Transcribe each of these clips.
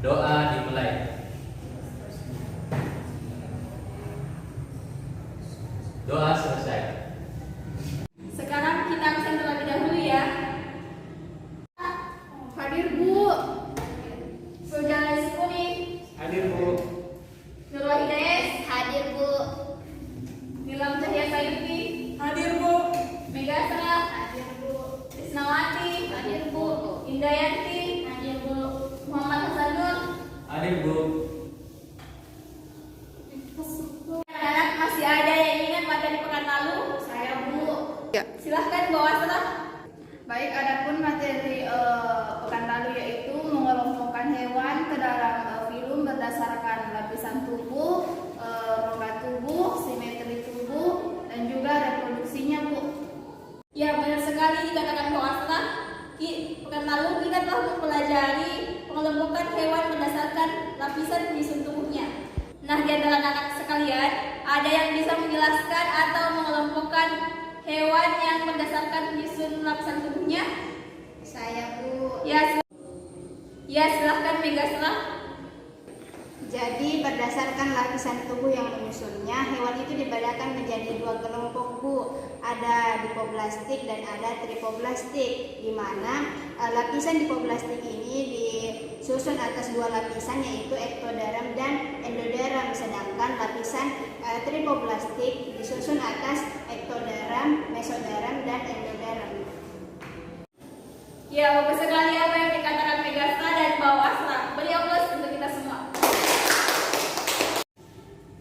Doa dimulai. Doa selesai. Sekarang kita absen terlebih dahulu ya. Hadir Bu. Saudara Sukuni. Hadir Bu. Nurul Hidayat. Hadir Bu. Nilam Cahya Sayuti. Hadir Bu. Megasra. Hadir Bu. Krisnawati. Hadir Bu. Indayanti. Hadir Bu. Muhammad Hasanul. Hadir Bu. Anak-anak masih ada yang ingat materi pekan lalu? Saya Bu. Silahkan bawa serah. Baik, adapun materi pekan lalu yaitu mengelompokkan hewan ke dalam filum berdasarkan lapisan tubuh, rongga tubuh, simetri tubuh, dan juga reproduksinya, Bu. Ya, benar sekali dikatakan bawa serah. Pekan lalu kita telah mempelajari pengelompokan hewan berdasarkan lapisan penyusun tubuhnya. Nah, di antara anak-anak sekalian, ada yang bisa menjelaskan atau mengelompokkan hewan yang berdasarkan penyusun lapisan tubuhnya? Saya Bu. Ya, silahkan Megasra. Jadi berdasarkan lapisan tubuh yang menyusunnya, hewan itu dibedakan menjadi dua kelompok, Bu. Ada dipoblastik dan ada tripoblastik, di mana lapisan dipoblastik ini disusun atas dua lapisan, yaitu ektoderm dan endoderm, sedangkan lapisan tripoblastik disusun atas ektoderm, mesoderm, dan endoderm. Ya, bagus sekali apa yang dikatakan Megasra dan Bawasra. Beri aplaus untuk kita semua.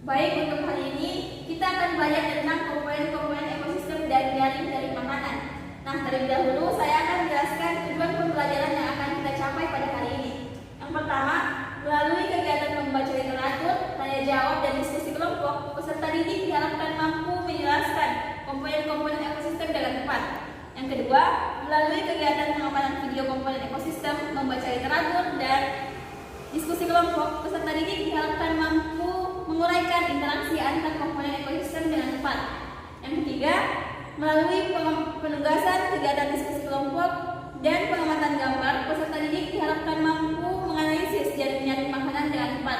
Baik, untuk hari ini kita akan belajar tentang komponen-komponen ekosistem dan jaring dari makanan. Nah, terlebih dahulu saya akan menjelaskan tujuan pembelajaran yang akan kita capai pada hari ini. Yang pertama, melalui kegiatan membaca literatur, tanya jawab, dan diskusi kelompok, peserta didik diharapkan mampu menjelaskan komponen-komponen ekosistem dengan tepat. Yang kedua, melalui kegiatan pengamatan video komponen ekosistem, membaca literatur, dan diskusi kelompok, peserta didik diharapkan mampu menguraikan interaksi antar komponen ekosistem dengan tepat. Yang ketiga, melalui penugasan kegiatan diskusi kelompok dan pengamatan gambar, peserta didik diharapkan mampu menganalisis jaring-jaring makanan dengan tepat.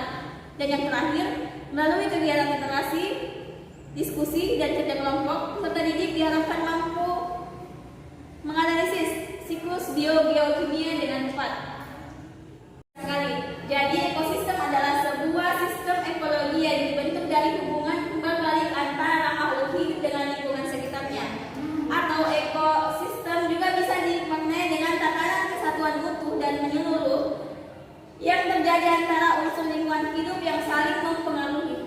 Dan yang terakhir, melalui kegiatan literasi, diskusi, dan kerja kelompok, peserta didik diharapkan mampu menganalisis siklus geokimia dengan tepat. Jadi ekosistem adalah sebuah sistem ekologi yang dibentuk dari hubungan timbal balik antara makhluk hidup dengan lingkungan sekitarnya. Atau ekosistem juga bisa dimaknai dengan tatanan kesatuan utuh dan menyeluruh yang terjadi antara unsur lingkungan hidup yang saling mempengaruhi.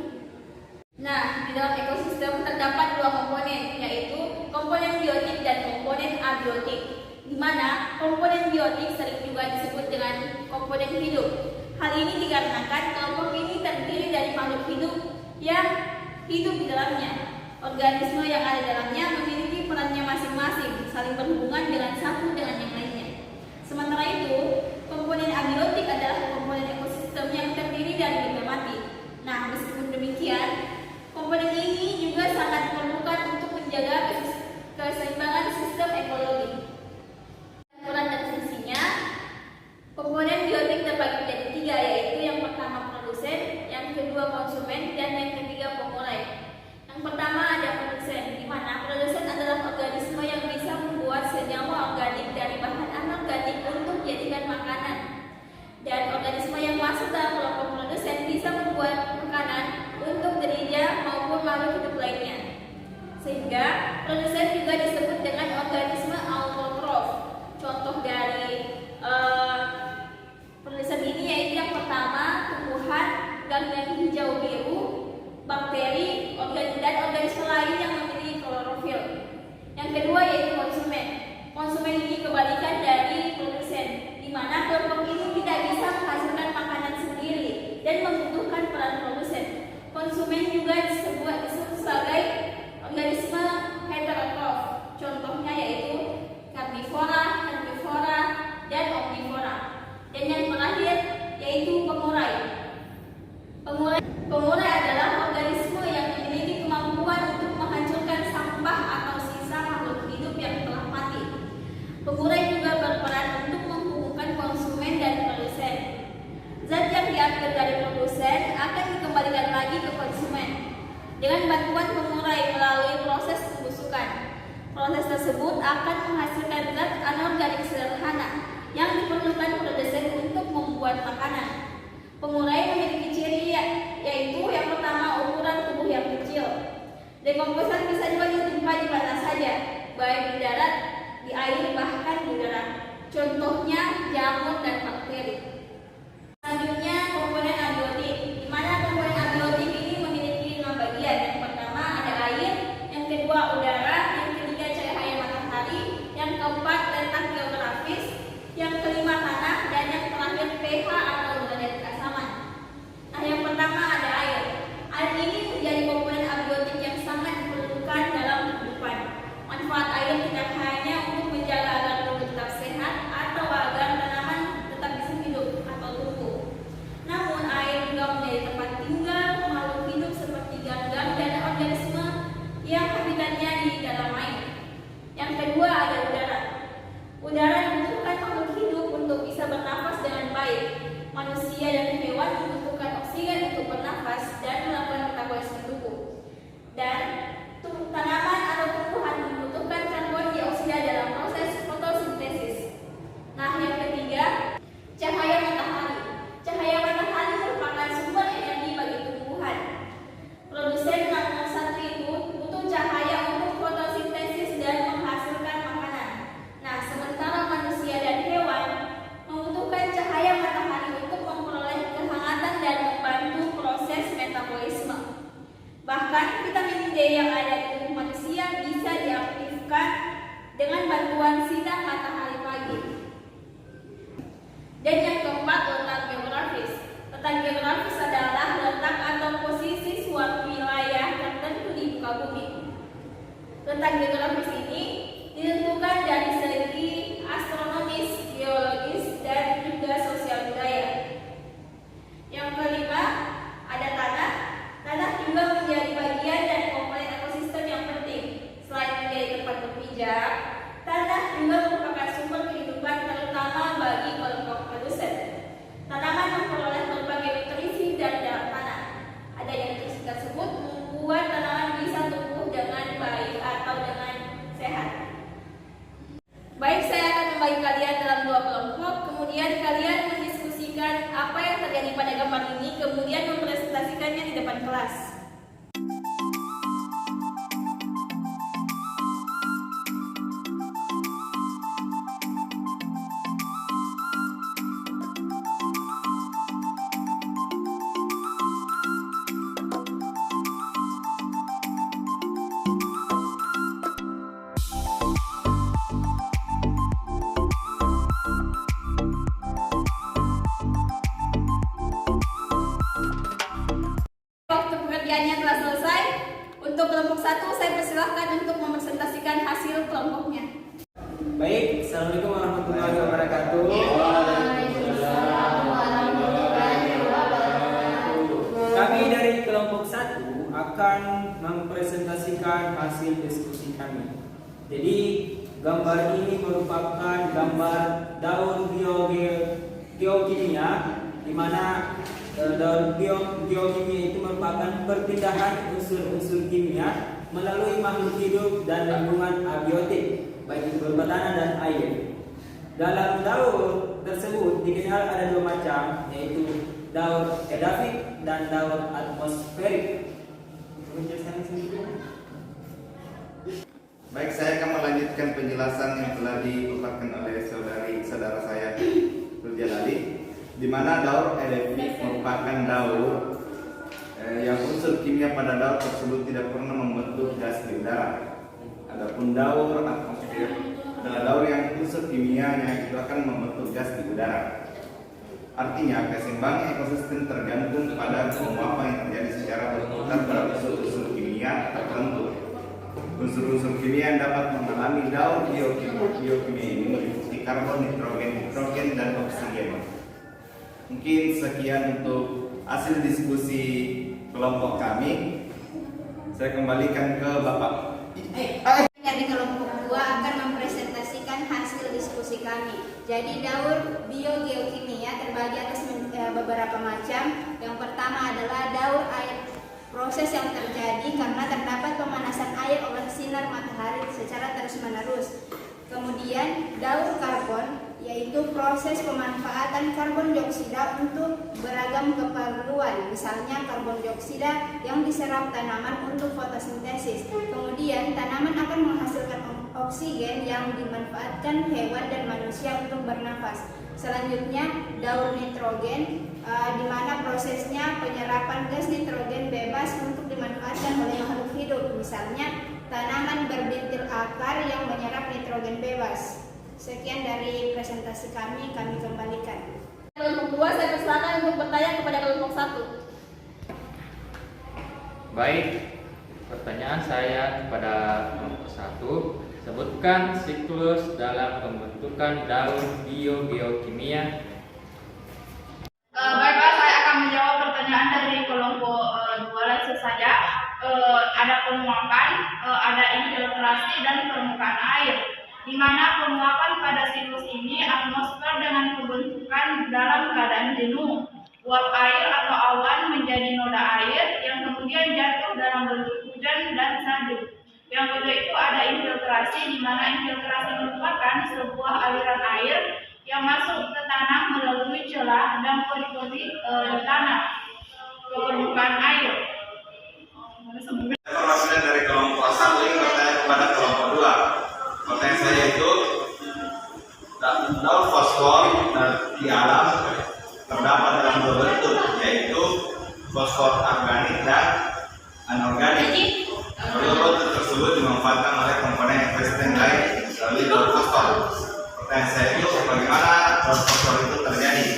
Nah, di dalam ekosistem terdapat dua komponen, yaitu komponen biotik dan komponen abiotik, di mana komponen biotik sering juga disebut dengan komponen hidup. Hal ini dikarenakan kelompok ini terdiri dari makhluk hidup yang hidup di dalamnya. Organisme yang ada di dalamnya memiliki perannya masing-masing, saling berhubungan dengan satu dengan yang lainnya. Sementara itu, komponen abiotik adalah komponen ekosistem yang terdiri dari benda mati. Nah, meskipun demikian, komponen ini juga sangat diperlukan untuk menjaga keseimbangan sistem ekologi. Peran dan fungsinya, komponen biotik terbagi menjadi tiga, yaitu yang pertama produsen, yang kedua konsumen, dan yang ketiga pemurai. Yang pertama ada produsen, di mana produsen adalah organisme yang bisa membuat senyawa organik dari bahan anorganik untuk dijadikan makanan. Dan organisme yang masuk dalam kelompok produsen bisa membuat makanan untuk dirinya maupun makhluk hidup lainnya. Sehingga produsen juga disebut dengan organisme autotrof. Contoh dari Dekomposasi bisa juga dijumpai di mana saja, baik di darat, di air, bahkan di udara. Contohnya jamur dan bakteri. Selanjutnya komponen abiotik, di mana komponen abiotik ini memiliki 5 bagian. Yang pertama ada air, yang kedua udara, yang ketiga cahaya matahari, yang keempat letak geografis, yang kelima tanah, dan yang terakhir pH atau derajat keasaman. Nah, yang pertama ada air. Air ini menjadi komponen abiotik yang sangat diperlukan dalam kehidupan. Manfaat air tidak hanya untuk menjaga agar tubuh tetap sehat atau agar tanaman tetap bisa hidup atau tumbuh. Namun air juga menjadi tempat tinggal makhluk hidup seperti ganggang dan organisme yang habitatnya di dalam air. Yang kedua ada udara. Udara dibutuhkan makhluk hidup untuk bisa bernafas dengan baik. Manusia dan hewan membutuhkan oksigen untuk bernafas dan melakukan metabolisme tubuh. Dan tanaman atau tumbuhan membutuhkan karbon dioksida dalam proses fotosintesis. Nah, yang ketiga, cahaya matahari. Cahaya matahari merupakan sumber energi bagi tumbuhan. Produsen tanaman satu itu butuh cahaya untuk fotosintesis dan menghasilkan makanan. Nah, sementara manusia dan hewan membutuhkan cahaya matahari untuk memperoleh kehangatan dan membantu proses metabolisme. Bahkan vitamin D yang ada di tubuh manusia bisa diaktifkan dengan bantuan sinar matahari pagi. Dan yang keempat, letak geografis. Letak geografis adalah letak atau posisi suatu wilayah tertentu di muka bumi. Letak geografis ini ditentukan dari segi astronomis, geologis, dan juga sosial budaya. Yang kelima, ada tanah. Tanah juga menjadi bagian dari komponen ekosistem yang penting. Selain menjadi tempat berpijak, tanah juga merupakan sumber kehidupan terutama bagi kelompok produsen. Tanaman memperoleh berbagai nutrisi dari dalam tanah. Adanya nutrisi tersebut membuat tanaman bisa tumbuh dengan baik atau dengan sehat. Baik, saya akan membagi kalian dalam 2 kelompok, kemudian kalian mendiskusikan apa yang terjadi pada gambar ini, kemudian mempresentasikannya di depan kelas. Pekerjaannya telah selesai. Untuk kelompok 1, saya persilahkan untuk mempresentasikan hasil kelompoknya. Baik, Assalamualaikum warahmatullahi wabarakatuh. Kami dari kelompok 1 akan mempresentasikan hasil diskusi kami. Jadi, gambar ini merupakan gambar daun geokimia, di mana daun geokimia itu merupakan perpindahan unsur-unsur kimia melalui makhluk hidup dan lingkungan abiotik, baik itu berupa tanah dan air. Dalam daun tersebut dikenal ada 2 macam, yaitu daun edafik dan daun atmosferik. Baik, saya akan melanjutkan penjelasan yang telah dipaparkan oleh saudara saya Rujalali, di mana daur edafik merupakan daur yang unsur kimia pada daur tersebut tidak pernah membentuk gas di udara. Adapun daur atmosfer adalah daur yang unsur kimianya itu akan membentuk gas di udara. Artinya, keseimbangan ekosistem tergantung pada penguapan yang terjadi secara berputar pada unsur-unsur kimia tertentu. Unsur-unsur kimia yang dapat mengalami daur geokimia ini meliputi karbon, nitrogen, dan oksigen. Mungkin sekian untuk hasil diskusi kelompok kami. Saya kembalikan ke Bapak. Dari kelompok 2 akan mempresentasikan hasil diskusi kami. Jadi daur biogeokimia terbagi atas beberapa macam. Yang pertama adalah daur air, proses yang terjadi karena terdapat pemanasan air oleh sinar matahari secara terus-menerus. Kemudian daur karbon yaitu proses pemanfaatan karbon dioksida untuk beragam keperluan, misalnya karbon dioksida yang diserap tanaman untuk fotosintesis. Kemudian tanaman akan menghasilkan oksigen yang dimanfaatkan hewan dan manusia untuk bernafas. Selanjutnya daur nitrogen, di mana prosesnya penyerapan gas nitrogen bebas untuk dimanfaatkan oleh makhluk hidup, misalnya tanaman berbintil akar yang menyerap nitrogen bebas. Sekian dari presentasi kami kembalikan. Kelompok 2 saya persilakan untuk bertanya kepada kelompok 1. Baik, pertanyaan saya kepada kelompok 1, sebutkan siklus dalam pembentukan daun biogeokimia. Baiklah, saya akan menjawab pertanyaan dari kelompok 2 langsung saja. Ada penguapan, ada infiltrasi dan permukaan air. Di mana penguapan pada siklus ini atmosfer dengan pembentukan dalam keadaan jenuh. Uap air atau awan menjadi noda air yang kemudian jatuh dalam bentuk hujan dan salju. Yang kedua itu ada infiltrasi, di mana infiltrasi merupakan sebuah aliran air yang masuk ke tanah melalui celah dan pori-pori di tanah ke permukaan air. Perwakilan dari kelompok 1 ini bertanya kepada kelompok 2. Pertanyaan saya itu, daun fosfor di alam terdapat dalam dua bentuk, yaitu fosfor organik dan anorganik. Kedua bentuk tersebut dimanfaatkan oleh komponen resisten lain melalui daun fosfor. Pertanyaan saya itu, bagaimana daun fosfor itu terjadi?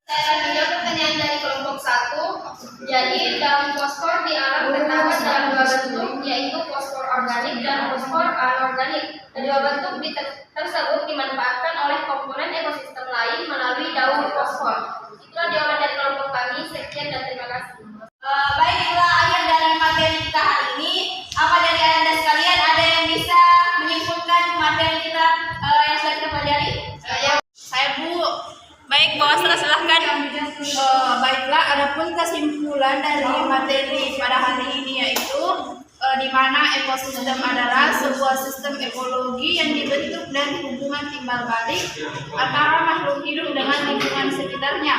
Saya akan menjawab pertanyaan dari kelompok 1. Jadi daun fosfor di alam terdapat dalam dua bentuk, yaitu fosfor organik dan fosfor anorganik. Kedua bentuk tersebut dimanfaatkan oleh komponen ekosistem lain melalui daun fosfor. Itulah jawaban dari kelompok kami. Sekian dan terima kasih. Baik, itulah akhir dari materi kita hari ini. Apa dari Anda sekalian ada yang bisa menyimpulkan materi kita yang sudah kita pelajari? Saya Bu. Baik, Bu Asra, silahkan. Baiklah, adapun kesimpulan dari materi pada hari ini yaitu di mana ekosistem adalah sebuah sistem ekologi yang dibentuk dari hubungan timbal balik antara makhluk hidup dengan lingkungan sekitarnya.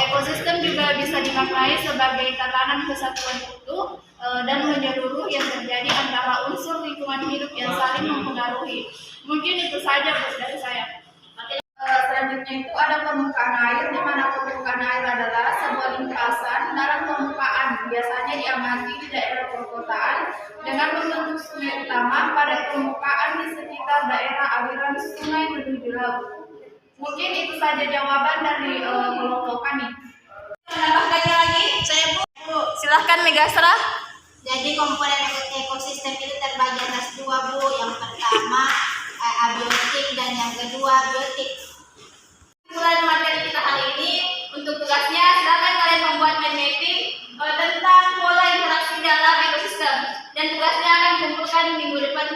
Ekosistem juga bisa dimaknai sebagai tatanan kesatuan utuh dan menyeluruh yang terjadi antara unsur lingkungan hidup yang saling mempengaruhi. Mungkin itu saja Bu dari saya. Selanjutnya itu ada permukaan air, di mana permukaan air adalah sebuah lintasan dalam permukaan, biasanya diamati di daerah perkotaan dengan membentuk sungai utama pada permukaan di sekitar daerah aliran sungai menuju laut. Mungkin itu saja jawaban dari kelompok kami. Menambahkannya lagi? Saya Bu. Silahkan Megasra. Jadi komponen ekosistem itu terbagi atas dua Bu. Yang pertama abiotik dan yang kedua biotik. Mulai materi kita hari ini, untuk tugasnya silakan kalian membuat mind mapping tentang pola interaksi dalam ekosistem, dan tugasnya akan dikumpulkan minggu depan